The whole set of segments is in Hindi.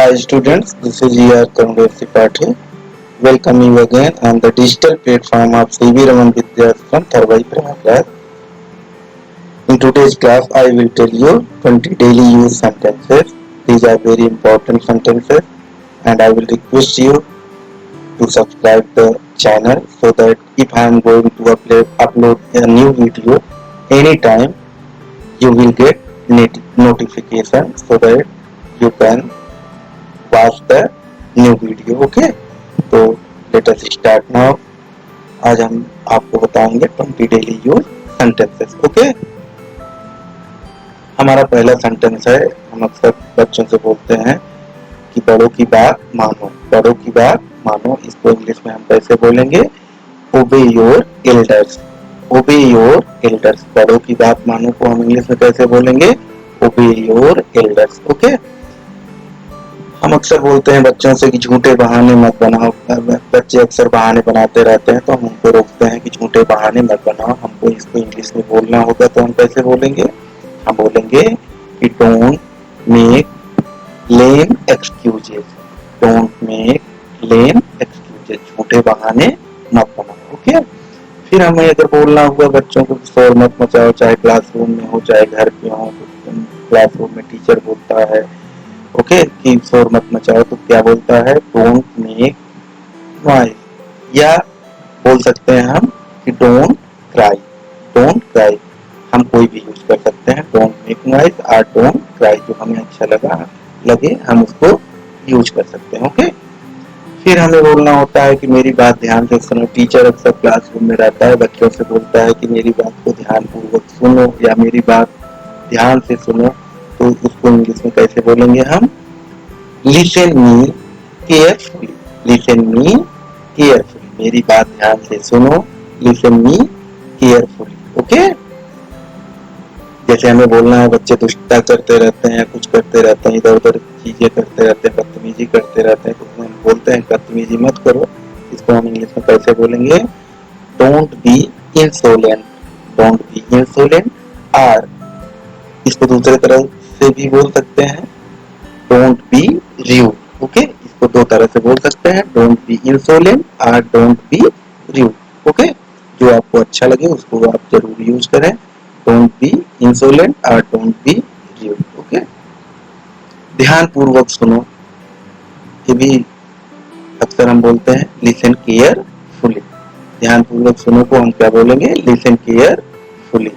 Hi students, this is E.R. Karundev Pathé. Welcome you again on the digital platform of C.V. Raman Vidyas from Tharwai Prima class. In today's class, I will tell you 20 daily use sentences. These are very important sentences and I will request you to subscribe the channel so that if I am going to upload a new video anytime, you will get notification so that you can watch the new video. Okay, तो लेट अस स्टार्ट नाउ. आज हम आपको बताएंगे 20 डेली यूज सेंटेंसेस. ओके, हमारा पहला सेंटेंस है. हम अक्सर बच्चों से बोलते हैं कि बड़ों की बात मानो. बड़ों की बात मानो, इसको इंग्लिश में हम कैसे बोलेंगे? ओबे योर एल्डर्स. ओबे योर एल्डर्स. बड़ों की बात मानो को हम इंग्लिश में कैसे बोलेंगे? ओबे योर एल्डर्स. ओके, हम अक्सर बोलते हैं बच्चों से कि झूठे बहाने मत बनाओ. बच्चे अक्सर बहाने बनाते रहते हैं तो हम उनको रोकते हैं कि झूठे बहाने मत बनाओ. हमको इसको इंग्लिश में बोलना होगा तो हम कैसे बोलेंगे? हम बोलेंगे कि don't make lame excuses. Don't make lame excuses. झूठे बहाने मत बनाओ. ओके, फिर हमें अगर बोलना हुआ बच्चों को शोर मत मचाओ, चाहे क्लासरूम में हो चाहे घर पे हो. क्लासरूम में टीचर बोलता है ओके कि शोर मत मचाओ, तो क्या बोलता है? Don't make noise. या बोल सकते हैं हम कि डोंट क्राई. डोंट क्राई हम कोई भी यूज कर सकते हैं. डोंट मेक नॉइज और डोंट क्राई, जो हमें अच्छा लगे हम उसको यूज कर सकते हैं. ओके, फिर हमें बोलना होता है कि मेरी बात ध्यान से सुनो. टीचर अक्सर क्लासरूम में रहता है, बच्चों से बोलता है कि मेरी बात को ध्यान पूर्वक सुनो या मेरी बात ध्यान से सुनो, तो उसको इंग्लिश में कैसे बोलेंगे हम? Listen me carefully. Listen me carefully. मेरी बात ध्यान से सुनो. Listen me carefully. ओके, जैसे हमें बोलना है बच्चे दुष्टता करते रहते हैं, कुछ करते रहते हैं, इधर उधर चीजें करते रहते हैं, बदतमीजी करते रहते हैं, तो हम बोलते हैं बदतमीजी मत करो. इसको हम इंग्लिश में कैसे बोलेंगे? Don't be insolent. Don't be insolent. और इसको दूसरे तरह से भी बोल सकते हैं, डोंट बी रूड. ओके, इसको दो तरह से बोल सकते हैं, डोंट बी इंसोलेंट और डोंट बी रूड. ओके, जो आपको अच्छा लगे उसको आप जरूर यूज करें. डोंट बी इंसोलेंट और डोंट बी रूड. ओके, ध्यान पूर्वक सुनो, ये भी अक्सर हम बोलते हैं लिसन केयरफुली. ध्यान पूर्वक सुनो को हम क्या बोलेंगे? Listen carefully.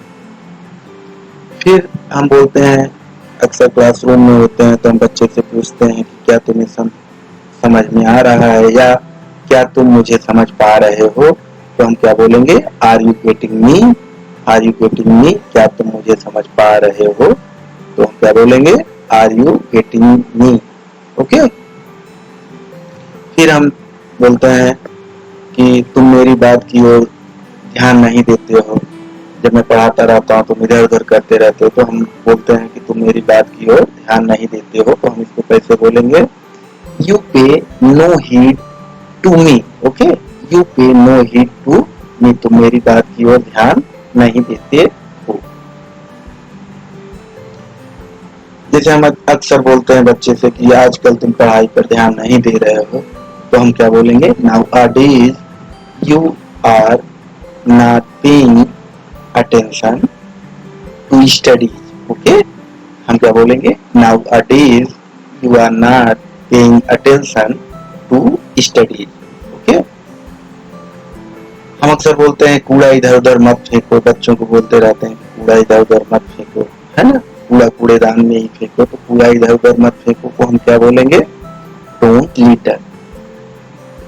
फिर हम बोलते हैं अक्सर क्लासरूम में होते हैं तो हम बच्चे से पूछते हैं कि क्या तुम्हें समझ में आ रहा है या क्या तुम मुझे समझ पा रहे हो, तो हम क्या बोलेंगे? Are you getting me. Are you getting me. क्या तुम मुझे समझ पा रहे हो, तो हम क्या बोलेंगे? Are you getting me. Okay, फिर हम बोलते हैं कि तुम मेरी बात की ओर ध्यान नहीं देते हो. जब मैं पढ़ाता रहता हूँ तुम इधर उधर करते रहते हो, तो हम बोलते हैं कि तुम मेरी बात की ओर ध्यान नहीं देते हो, तो हम इसको कैसे बोलेंगे? You pay no heed to me. Okay, you pay no heed to me. तुम मेरी बात की ओर ध्यान नहीं देते हो. जैसे हम अक्सर बोलते हैं बच्चे से कि आजकल तुम पढ़ाई पर ध्यान नहीं दे रहे हो, तो हम क्या बोलेंगे? Nowadays you are not paying attention to studies. Okay, हम क्या बोलेंगे? Nowadays you are not paying attention to studies. Okay, हम अक्सर बोलते हैं कूड़ा इधर उधर मत फेंको. बच्चों को बोलते रहते हैं कि कूड़ा इधर उधर मत फेंको, है ना? कूड़ा कूड़ेदान में ही फेंको. तो कूड़ा इधर उधर मत फेंको को हम क्या बोलेंगे? Don't litre.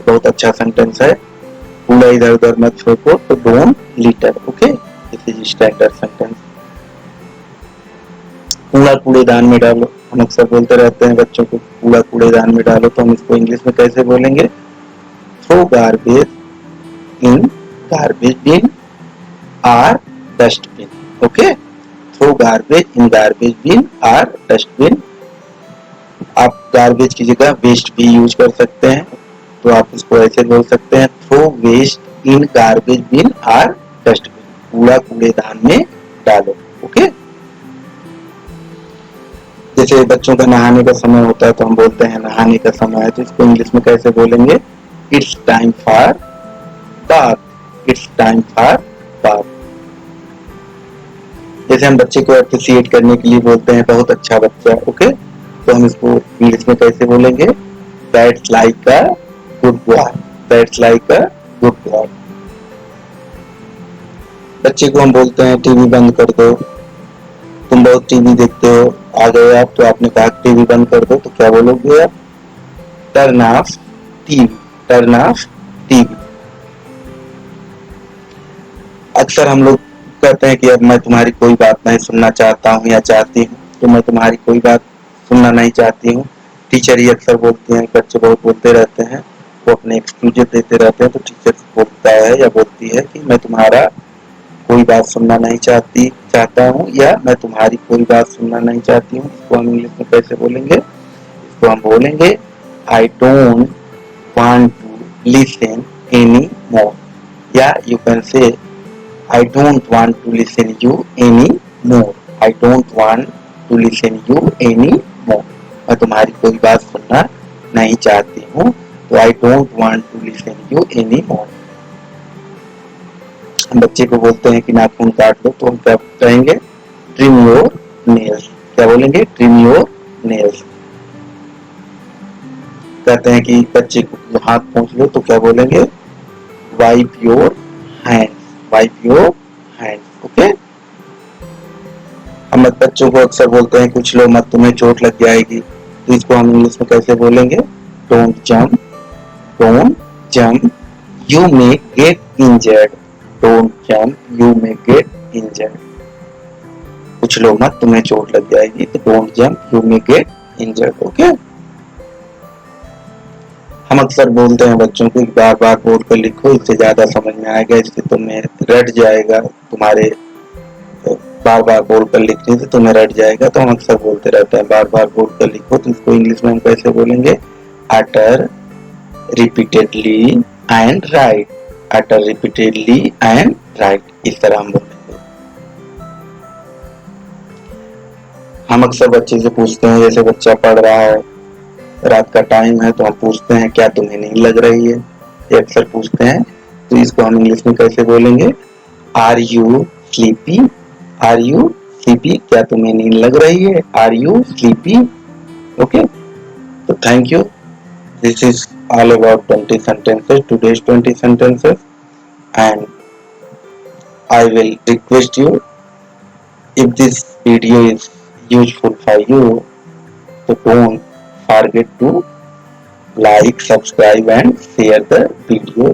बहुत अच्छा सेंटेंस है. कूड़ा इधर उधर मत फेंको तो don't litre. Okay, this is standard sentence. कूड़ा कूड़ेदान में डालो. हम अक्सर बोलते रहते हैं बच्चों को कूड़ा कूड़ेदान में डालो, तो हम इसको इंग्लिश में कैसे बोलेंगे? Throw garbage in garbage bin और dustbin. Okay, throw garbage in garbage bin और डस्टबिन. आप गार्बेज की जगह वेस्ट भी यूज कर सकते हैं, तो आप इसको ऐसे बोल सकते हैं, throw waste in garbage bin और डस्टबिन. कूड़ा कूड़ेदान में डालो. ओके, जैसे बच्चों का नहाने का समय होता है तो हम बोलते हैं नहाने का समय है, तो इसको इंग्लिश में कैसे बोलेंगे? It's time for bath. It's time for bath. जैसे हम बच्चे को अप्रिशिएट करने के लिए बोलते हैं बहुत अच्छा बच्चा, ओके, तो हम इसको इंग्लिश में कैसे बोलेंगे? That's like a good boy. That's like a good boy. बच्चे को हम बोलते हैं टीवी बंद कर दो, तुम बहुत टीवी देखते हो, आ गए आप तो आपने कहा टीवी बंद कर दो, तो क्या बोलोगे आप? Turn off TV. Turn off TV. अक्सर हम लोग कहते हैं कि अब मैं तुम्हारी कोई बात नहीं सुनना चाहता हूँ या चाहती हूँ, तो मैं तुम्हारी कोई बात सुनना नहीं चाहती हूँ। टीचर ही अक्सर बोलती हैं, बच्चे बहुत बोलते रहते हैं, वो अपने एक्सक्यूजेस देते रहते हैं, तो टीचर बोलता है या बोलती है कि मैं तुम्हारा कोई बात सुनना नहीं चाहता हूँ, या मैं तुम्हारी कोई बात सुनना नहीं चाहती हूँ। इसको हम इंग्लिश में कैसे बोलेंगे? इसको हम बोलेंगे I don't want to listen any more, या you can say I don't want to listen you anymore. I don't want to listen you anymore. मैं तुम्हारी कोई बात सुनना नहीं चाहती हूँ, तो I don't want to listen you anymore. हम बच्चे को बोलते हैं कि नाखून काट लो, तो हम क्या कहेंगे? Trim your nails. क्या बोलेंगे? Trim your nails. कहते हैं कि बच्चे को हाथ पोंछ लो, तो क्या बोलेंगे? Wipe your hands. Wipe your hands. Okay? हम बच्चों को अक्सर बोलते हैं कुछ लो मत, तुम्हें चोट लग जाएगी, तो इसको हम इंग्लिश में कैसे बोलेंगे? Don't jump. Don't jump, you may get injured. Don't jump, you may get injured. कुछ लो मत, तुम्हें चोट लग जाएगी, तो don't jump, you may get injured. Okay? हम अक्सर बोलते हैं बच्चों को बार बार बोल कर लिखो, इससे ज्यादा समझ में आएगा, इससे तुम्हें रट जाएगा, तुम्हारे बार बार बोलकर लिखने से तुम्हें रट जाएगा, तो हम अक्सर बोलते रहते हैं बार बार बोलकर लिखो, तो इसको इंग्लिश में हम कैसे बोलेंगे? Utter repeatedly and write. Utter repeatedly and write, इस तरह हम बोलेंगे। हम अक्सर बच्चे से पूछते हैं, जैसे बच्चा पढ़ रहा है, रात का टाइम है, तो हम पूछते हैं क्या तुम्हें नींद लग रही है? ये अक्सर पूछते हैं, तो इसको हम इंग्लिश में कैसे बोलेंगे? Are you sleepy? Are you sleepy? क्या तुम्हें नींद लग रही है? Are you sleepy? ओके, तो thank you. This is all about 20 sentences, today's 20 sentences, and I will request you, if this video is useful for you, so don't forget to like, subscribe and share the video.